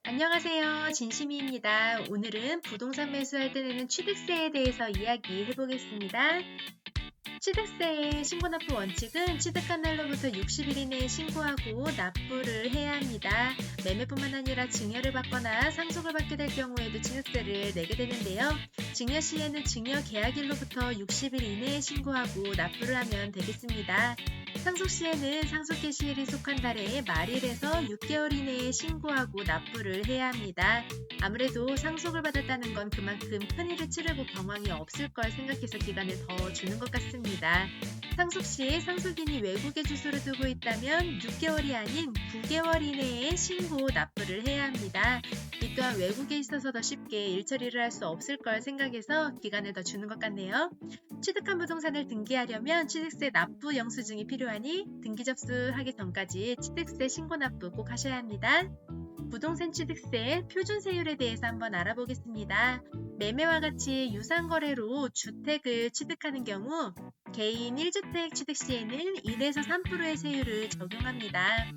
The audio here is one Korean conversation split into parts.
안녕하세요. 진심이입니다. 오늘은 부동산 매수할 때 내는 취득세에 대해서 이야기해 보겠습니다. 취득세의 신고납부 원칙은 취득한 날로부터 60일 이내에 신고하고 납부를 해야 합니다. 매매뿐만 아니라 증여를 받거나 상속을 받게 될 경우에도 취득세를 내게 되는데요. 증여 시에는 증여 계약일로부터 60일 이내에 신고하고 납부를 하면 되겠습니다. 상속 시에는 상속 개시일이 속한 달의 말일에서 6개월 이내에 신고하고 납부를 해야 합니다. 아무래도 상속을 받았다는 건 그만큼 큰일을 치르고 경황이 없을 걸 생각해서 기간을 더 주는 것 같습니다. 상속 시 상속인이 외국에 주소를 두고 있다면 6개월이 아닌 9개월 이내에 신고 납부를 해야 합니다. 이 또한 외국에 있어서 더 쉽게 일처리를 할 수 없을 걸 생각해서 기간을 더 주는 것 같네요. 취득한 부동산을 등기하려면 취득세 납부 영수증이 필요하니 등기 접수하기 전까지 취득세 신고 납부 꼭 하셔야 합니다. 부동산 취득세 표준세율에 대해서 한번 알아보겠습니다. 매매와 같이 유상거래로 주택을 취득하는 경우 개인 1주택 취득 시에는 1에서 3%의 세율을 적용합니다.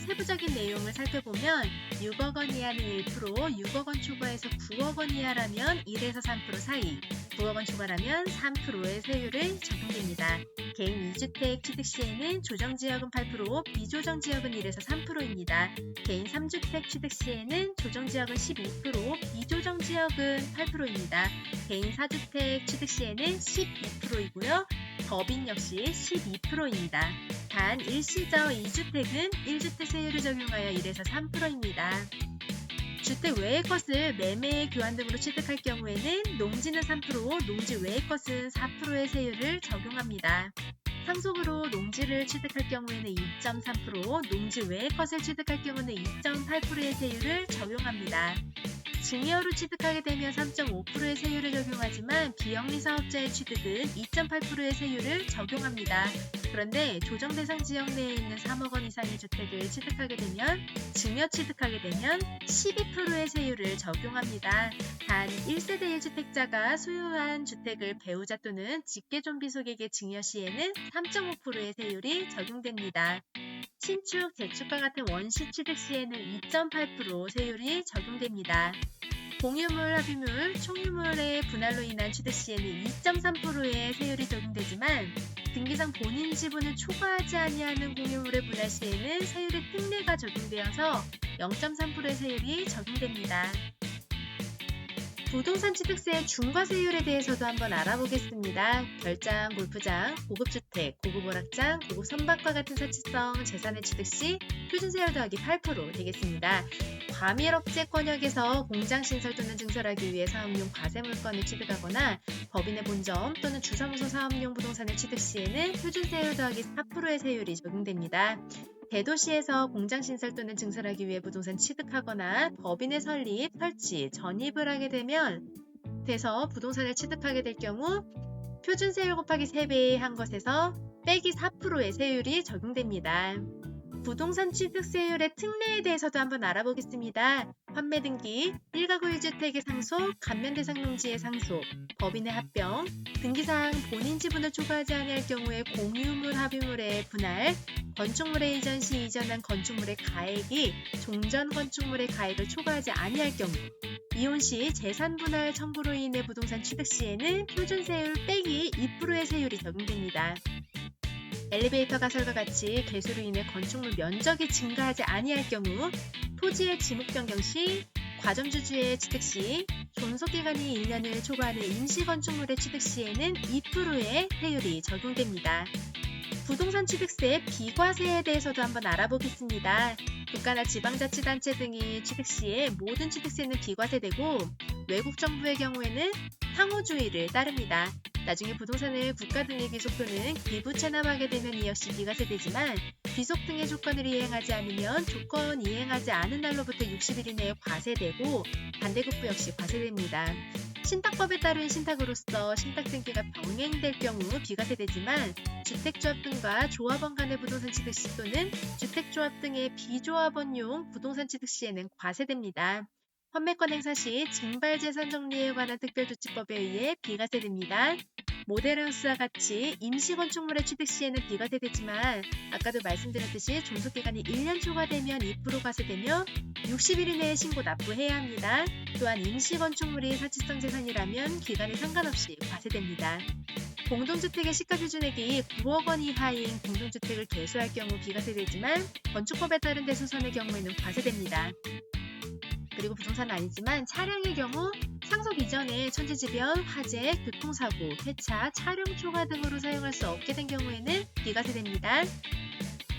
세부적인 내용을 살펴보면 6억 원 이하는 1%, 6억 원 초과해서 9억 원 이하라면 1에서 3% 사이, 9억 원 초과라면 3%의 세율을 적용됩니다. 개인 2주택 취득 시에는 조정지역은 8%, 비조정지역은 1에서 3%입니다. 개인 3주택 취득 시에는 조정지역은 12%, 비조정지역은 8%입니다. 개인 4주택 취득 시에는 12%이고요. 법인 역시 12%입니다. 단 일시적 2주택은 1주택 세율을 적용하여 1에서 3%입니다. 주택 외의 것을 매매, 교환 등으로 취득할 경우에는 농지는 3%, 농지 외의 것은 4%의 세율을 적용합니다. 상속으로 농지를 취득할 경우에는 2.3%, 농지 외의 것을 취득할 경우는 2.8%의 세율을 적용합니다. 증여로 취득하게 되면 3.5%의 세율을 적용하지만 비영리 사업자의 취득은 2.8%의 세율을 적용합니다. 그런데 조정 대상 지역 내에 있는 3억 원 이상의 주택을 취득하게 되면 증여 취득하게 되면 12%의 세율을 적용합니다. 단 1세대 1주택자가 소유한 주택을 배우자 또는 직계존비 속에게 증여 시에는 3.5%의 세율이 적용됩니다. 신축, 재축과 같은 원시 취득 시에는 2.8% 세율이 적용됩니다. 공유물, 합의물, 총유물의 분할로 인한 취득 시에는 2.3%의 세율이 적용되지만 등기상 본인 지분을 초과하지 아니하는 공유물의 분할 시에는 세율의 특례가 적용되어서 0.3%의 세율이 적용됩니다. 부동산 취득세의 중과세율에 대해서도 한번 알아보겠습니다. 별장, 골프장, 고급주택, 고급 오락장, 고급 선박과 같은 사치성 재산의 취득 시 표준세율 더하기 8% 되겠습니다. 과밀업체권역에서 공장 신설 또는 증설하기 위해 사업용 과세 물건을 취득하거나 법인의 본점 또는 주사무소 사업용 부동산을 취득 시에는 표준세율 더하기 4%의 세율이 적용됩니다. 대도시에서 공장 신설 또는 증설하기 위해 부동산 취득하거나 법인의 설립, 설치, 전입을 하게 돼서 부동산을 취득하게 될 경우 표준세율 곱하기 3배 한 것에서 빼기 4%의 세율이 적용됩니다. 부동산 취득세율의 특례에 대해서도 한번 알아보겠습니다. 판매 등기, 1가구 1주택의 상속, 감면 대상 농지의 상속, 법인의 합병, 등기사항 본인 지분을 초과하지 아니할 경우에 공유물, 합의물의 분할, 건축물의 이전 시 이전한 건축물의 가액이 종전 건축물의 가액을 초과하지 아니할 경우, 이혼 시 재산 분할 청구로 인해 부동산 취득 시에는 표준세율 빼기 2%의 세율이 적용됩니다. 엘리베이터 가설과 같이 개수로 인해 건축물 면적이 증가하지 아니할 경우, 토지의 지목 변경 시, 과점주주의 취득 시, 존속기간이 1년을 초과하는 임시건축물의 취득 시에는 2%의 세율이 적용됩니다. 부동산 취득세 비과세에 대해서도 한번 알아보겠습니다. 국가나 지방자치단체 등이 취득 시에 모든 취득세는 비과세되고 외국 정부의 경우에는 상호주의를 따릅니다. 나중에 부동산을 국가 등의 귀속 또는 기부 체납하게 되면 이 역시 비과세되지만 귀속 등의 조건을 이행하지 않으면 조건 이행하지 않은 날로부터 60일 이내에 과세되고 반대급부 역시 과세됩니다. 신탁법에 따른 신탁으로서 신탁 등기가 병행될 경우 비과세되지만 주택조합 등과 조합원 간의 부동산 취득 시 또는 주택조합 등의 비조합원용 부동산 취득 시에는 과세됩니다. 판매권 행사 시 증발재산 정리에 관한 특별조치법에 의해 비과세됩니다. 모델하우스와 같이 임시건축물의 취득 시에는 비과세되지만 아까도 말씀드렸듯이 존속기간이 1년 초과되면 2% 과세되며 60일 이내에 신고 납부해야 합니다. 또한 임시건축물이 사치성 재산이라면 기간에 상관없이 과세됩니다. 공동주택의 시가표준액이 9억 원 이하인 공동주택을 개수할 경우 비과세되지만 건축법에 따른 대소선의 경우에는 과세됩니다. 그리고 부동산은 아니지만 차량의 경우 상속 이전에 천재지변, 화재, 교통사고, 폐차, 차량 초과 등으로 사용할 수 없게 된 경우에는 비과세됩니다.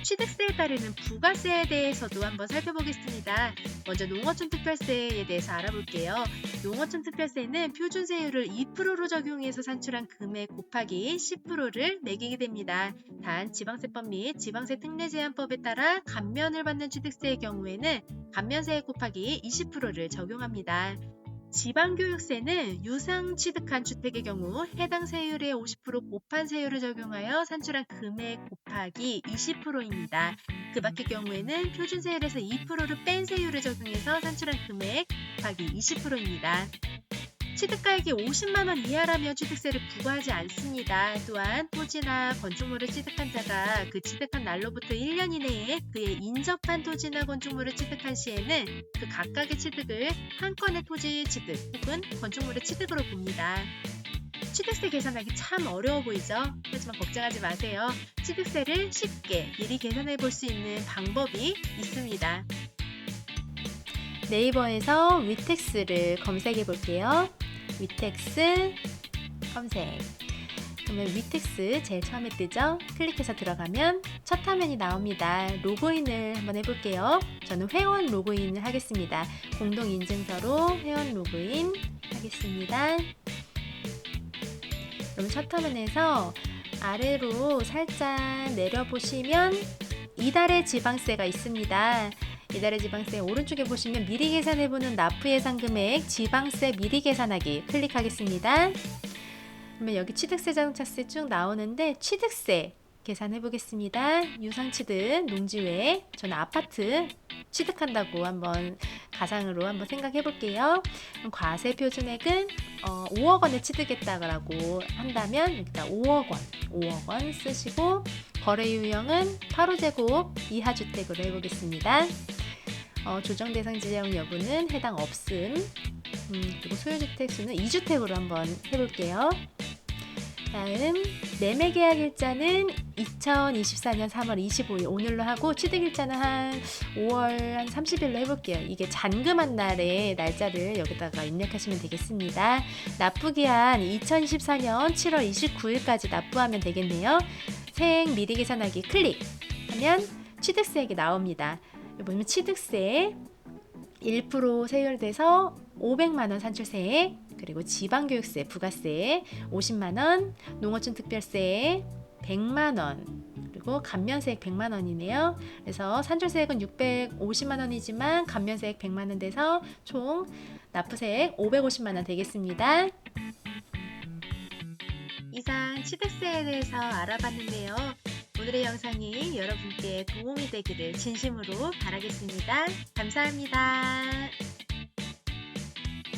취득세에 따르는 부가세에 대해서도 한번 살펴보겠습니다. 먼저 농어촌 특별세에 대해서 알아볼게요. 농어촌 특별세는 표준세율을 2%로 적용해서 산출한 금액 곱하기 10%를 매기게 됩니다. 단 지방세법 및 지방세 특례제한법에 따라 감면을 받는 취득세의 경우에는 감면세 곱하기 20%를 적용합니다. 지방교육세는 유상 취득한 주택의 경우 해당 세율의 50% 곱한 세율을 적용하여 산출한 금액 곱하기 20%입니다. 그 밖의 경우에는 표준세율에서 2%를 뺀 세율을 적용해서 산출한 금액 곱하기 20%입니다. 취득가액이 50만 원 이하라면 취득세를 부과하지 않습니다. 또한 토지나 건축물을 취득한 자가 그 취득한 날로부터 1년 이내에 그의 인접한 토지나 건축물을 취득한 시에는 그 각각의 취득을 한 건의 토지 취득 혹은 건축물의 취득으로 봅니다. 취득세 계산하기 참 어려워 보이죠? 하지만 걱정하지 마세요. 취득세를 쉽게 미리 계산해 볼 수 있는 방법이 있습니다. 네이버에서 위텍스를 검색해 볼게요. 위텍스 검색. 그러면 위텍스 제일 처음에 뜨죠? 클릭해서 들어가면 첫 화면이 나옵니다. 로그인을 한번 해볼게요. 저는 회원 로그인을 하겠습니다. 공동인증서로 회원 로그인 하겠습니다. 그럼 첫 화면에서 아래로 살짝 내려보시면 이달의 지방세가 있습니다. 이달의 지방세 오른쪽에 보시면 미리 계산해보는 납부 예상 금액 지방세 미리 계산하기 클릭하겠습니다. 그러면 여기 취득세 자동차세 쭉 나오는데 취득세 계산해 보겠습니다. 유상취득 농지외 저는 아파트 취득한다고 한번 가상으로 한번 생각해 볼게요. 그럼 과세 표준액은 5억 원에 취득했다고 한다면 여기다 5억 원 쓰시고 거래 유형은 8호제곱 이하 주택으로 해보겠습니다. 조정 대상 지정 여부는 해당 없음. 그리고 소유주택 수는 2주택으로 한번 해볼게요. 다음 매매 계약 일자는 2024년 3월 25일 오늘로 하고 취득 일자는 한 5월 한 30일로 해볼게요. 이게 잔금한 날의 날짜를 여기다가 입력하시면 되겠습니다. 납부기한 2024년 7월 29일까지 납부하면 되겠네요. 세액 미리 계산하기 클릭하면 취득세액이 나옵니다. 여기 보면 취득세 1% 세율돼서 500만원 산출세액, 그리고 지방교육세, 부가세 50만원, 농어촌 특별세 100만원, 그리고 감면세액 100만원이네요. 그래서 산출세액은 650만원이지만 감면세액 100만원 돼서 총 납부세액 550만원 되겠습니다. 이상 취득세에 대해서 알아봤는데요. 오늘의 영상이 여러분께 도움이 되기를 진심으로 바라겠습니다. 감사합니다.